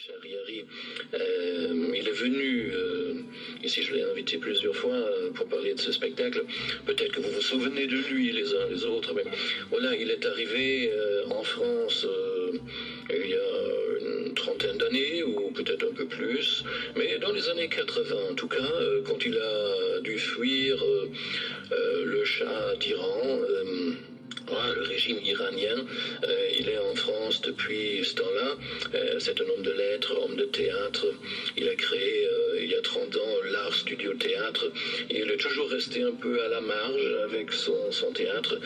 Shahriari, il est venu ici, je l'ai invité plusieurs fois pour parler de ce spectacle. Peut-être que vous vous souvenez de lui les uns les autres, mais voilà, il est arrivé en France il y a une trentaine d'années, ou peut-être un peu plus, mais dans les années 80 en tout cas, quand il a dû fuir le Shah d'Iran, le régime iranien, il est en France depuis ce temps-là. C'est un homme de lettres, homme de théâtre. Il a créé, il y a 30 ans, l'Art Studio Théâtre. Il est toujours resté un peu à la marge avec son théâtre,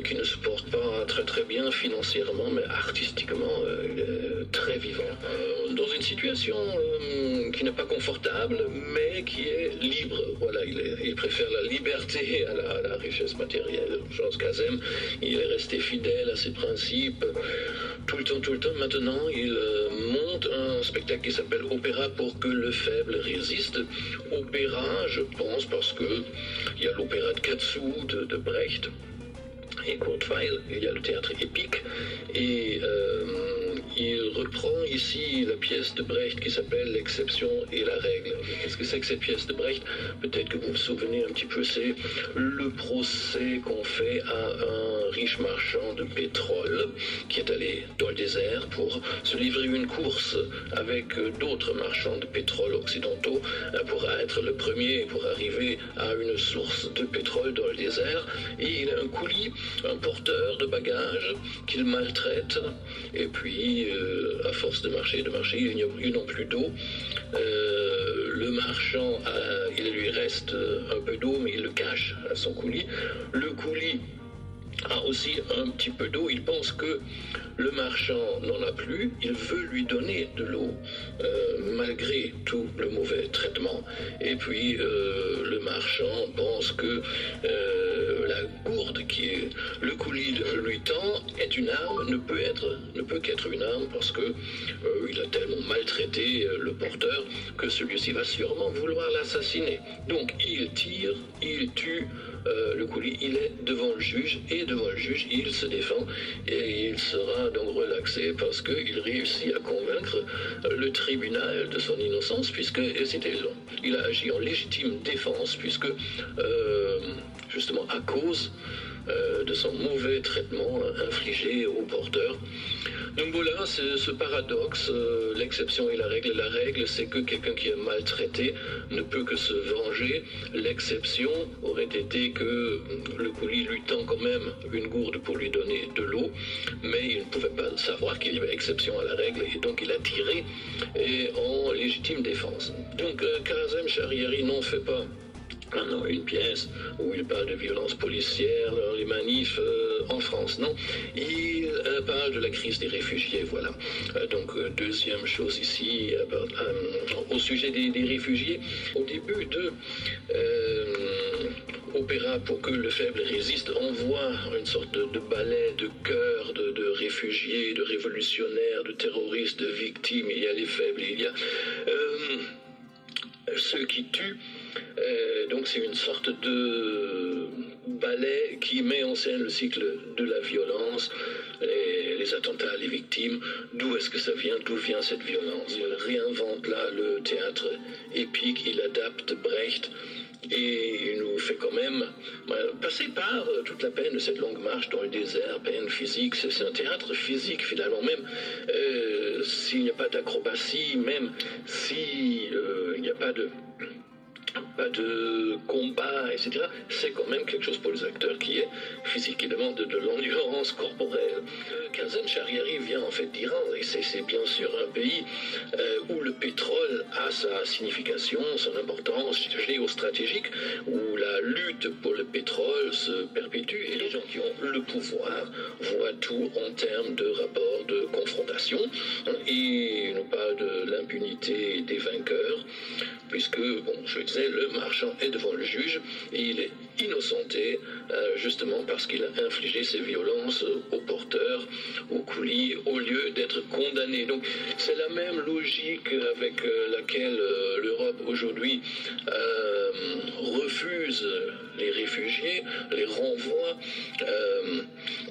qui ne se porte pas très très bien financièrement, mais artistiquement, il est très vivant. Dans une situation qui n'est pas confortable, mais qui est libre. Voilà, il préfère la liberté à la richesse matérielle. Jean Kazem, il est resté fidèle à ses principes tout le temps. Maintenant, il monte un spectacle qui s'appelle Opéra pour que le faible résiste. Opéra, je pense, parce que il y a l'opéra de Katsu de Brecht et Kurt Weill, il y a le théâtre épique, et il reprend ici la pièce de Brecht qui s'appelle L'exception et la règle. Qu'est-ce que c'est que cette pièce de Brecht? Peut-être que vous vous souvenez un petit peu, c'est le procès qu'on fait à un riche marchand de pétrole qui est allé dans le désert pour se livrer une course avec d'autres marchands de pétrole occidentaux pour être le premier pour arriver à une source de pétrole dans le désert. Et il a un coulis, un porteur de bagages qu'il maltraite, et puis à force de marcher, il n'y a plus non plus d'eau. Le marchand, il lui reste un peu d'eau, mais il le cache à son coulis. Le coulis a aussi un petit peu d'eau, il pense que le marchand n'en a plus, il veut lui donner de l'eau, malgré tout le mauvais traitement. Et puis le marchand pense que la gourde qui est le coulis lui tend est une arme, ne peut qu'être une arme, parce que il a tellement maltraité le porteur que celui-ci va sûrement vouloir l'assassiner. Donc il tire, il tue le coulis, il est devant le juge, et devant le juge il se défend, et il sera donc relaxé parce qu'il réussit à convaincre le tribunal de son innocence, puisque il a agi en légitime défense, puisque justement à cause de son mauvais traitement infligé au porteur. Donc voilà, c'est ce paradoxe, l'exception et la règle. La règle, c'est que quelqu'un qui est maltraité ne peut que se venger. L'exception aurait été que le coulis lui tend quand même une gourde pour lui donner de l'eau, mais il ne pouvait pas savoir qu'il y avait exception à la règle, et donc il a tiré en légitime défense. Donc Kazem Shahriari n'en fait pas une pièce où il parle de violence policière dans les manifs en France, non. Il parle de la crise des réfugiés, voilà. Donc, deuxième chose ici, au sujet des réfugiés, au début de Opéra pour que le faible résiste, on voit une sorte de ballet de chœurs, de réfugiés, de révolutionnaires, de terroristes, de victimes. Il y a les faibles, il y a ceux qui tuent. Donc c'est une sorte de ballet qui met en scène le cycle de la violence, les attentats, les victimes. D'où est-ce que ça vient? D'où vient cette violence? Il réinvente là le théâtre épique, il adapte Brecht, et il nous fait quand même passer par toute la peine de cette longue marche dans le désert, peine physique. C'est un théâtre physique finalement, même s'il n'y a pas d'acrobatie, même s'il n'y a pas de combat, etc. C'est quand même quelque chose pour les acteurs qui est physique, qui demande de l'endurance corporelle. Kazem Shahriari vient en fait d'Iran, et c'est bien sûr un pays où le pétrole a sa signification, son importance géostratégique, où la lutte pour le pétrole se perpétue, et les gens qui ont le pouvoir voient tout en termes de rapport de confrontation, et il nous parle de l'impunité des vainqueurs, puisque, bon, je disais, le marchand est devant le juge, et il est innocenté, justement parce qu'il a infligé ces violences aux porteurs, aux coulis, au lieu d'être condamné. Donc c'est la même logique avec laquelle l'Europe aujourd'hui refuse les réfugiés, les renvoie.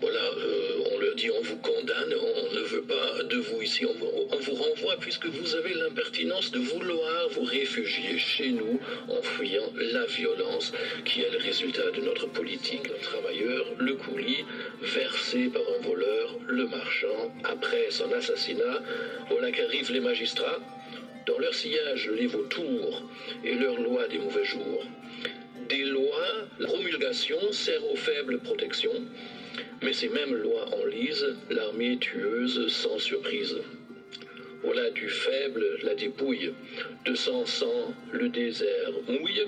On leur dit on vous condamne, on ne veut pas de vous ici, on vous renvoie puisque vous avez l'impertinence de vouloir vous réfugier chez nous en fuyant la violence qui est le résultat de notre politique. Le travailleur, le coulis, versé par un voleur, le marchand. Après son assassinat, voilà qu'arrivent les magistrats, dans leur sillage les vautours et leur loi des mauvais jours. Des lois, la promulgation sert aux faibles protections, mais ces mêmes lois enlisent l'armée tueuse sans surprise. Voilà du faible la dépouille, de son sang le désert mouille.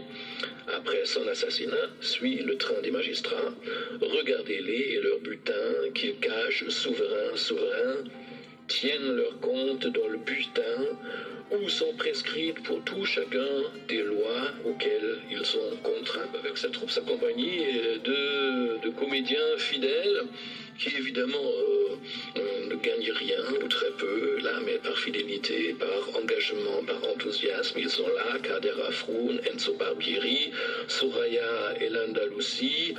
Après son assassinat, suit le train des magistrats. Regardez-les et leur butin qu'ils cachent souverains, tiennent leur compte dans le butin où sont prescrites pour tout chacun des lois auxquelles ils sont contraints. Avec sa troupe, sa compagnie de comédiens fidèles qui évidemment ne gagnent rien ou très peu, là, mais par fidélité, par engagement, par enthousiasme, ils sont là, Kader Afroun, Enzo Barbieri, Soraya El Andalusi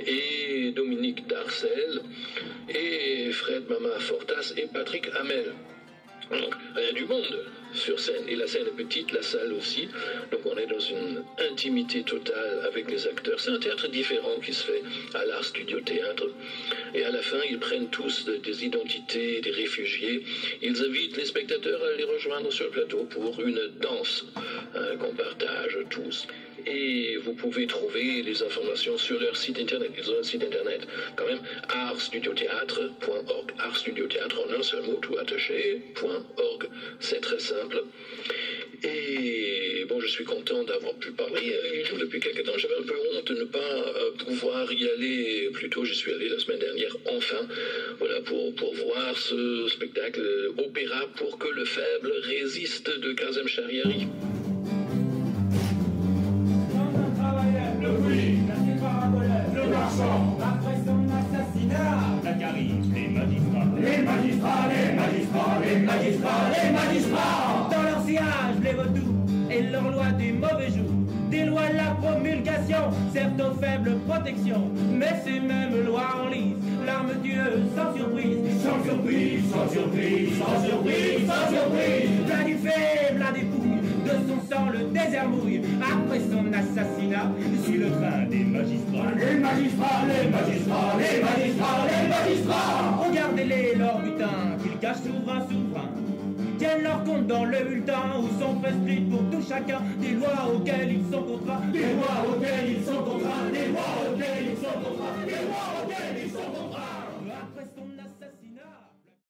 et Dominique Darcel et Fred Mama Fortas et Patrick Hamel. Il y a du monde sur scène, et la scène est petite, la salle aussi, donc on est dans une intimité totale avec les acteurs. C'est un théâtre différent qui se fait à l'Art Studio Théâtre, et à la fin ils prennent tous des identités des réfugiés, ils invitent les spectateurs à les rejoindre sur le plateau pour une danse qu'on partage tous. Et vous pouvez trouver les informations sur leur site internet. Ils ont un site internet quand même, artstudiothéâtre.org. Artstudiothéâtre en un seul mot, tout attaché.org. C'est très simple. Et bon, je suis content d'avoir pu parler. Depuis quelques temps, j'avais un peu honte de ne pas pouvoir y aller plus tôt. J'y suis allé la semaine dernière, enfin, voilà, pour voir ce spectacle opéra pour que le faible résiste de Kazem Shariari. Le marchand, après son assassinat, là qu'arrivent les magistrats. Les magistrats, les magistrats, les magistrats, les magistrats. Dans leur sillage, les vautours et leur loi du mauvais jour. Des lois, la promulgation, certes aux faibles protections, mais ces mêmes lois enlisent l'arme tueuse sans surprise. Sans surprise, sans surprise, sans surprise, sans surprise. Là du faible, la dépouille, de son sang le désert mouille. Après son assassinat, suit le train des magistrats. Les magistrats, les magistrats, les magistrats, les magistrats. Regardez-les leur butin, qu'ils cachent souverain. Tiennent leur compte dans le bulletin où sont prescrites pour tout chacun des lois auxquelles ils sont contraints. Des lois auxquelles ils sont contraints. Des lois auxquelles ils sont contraints. Des lois auxquelles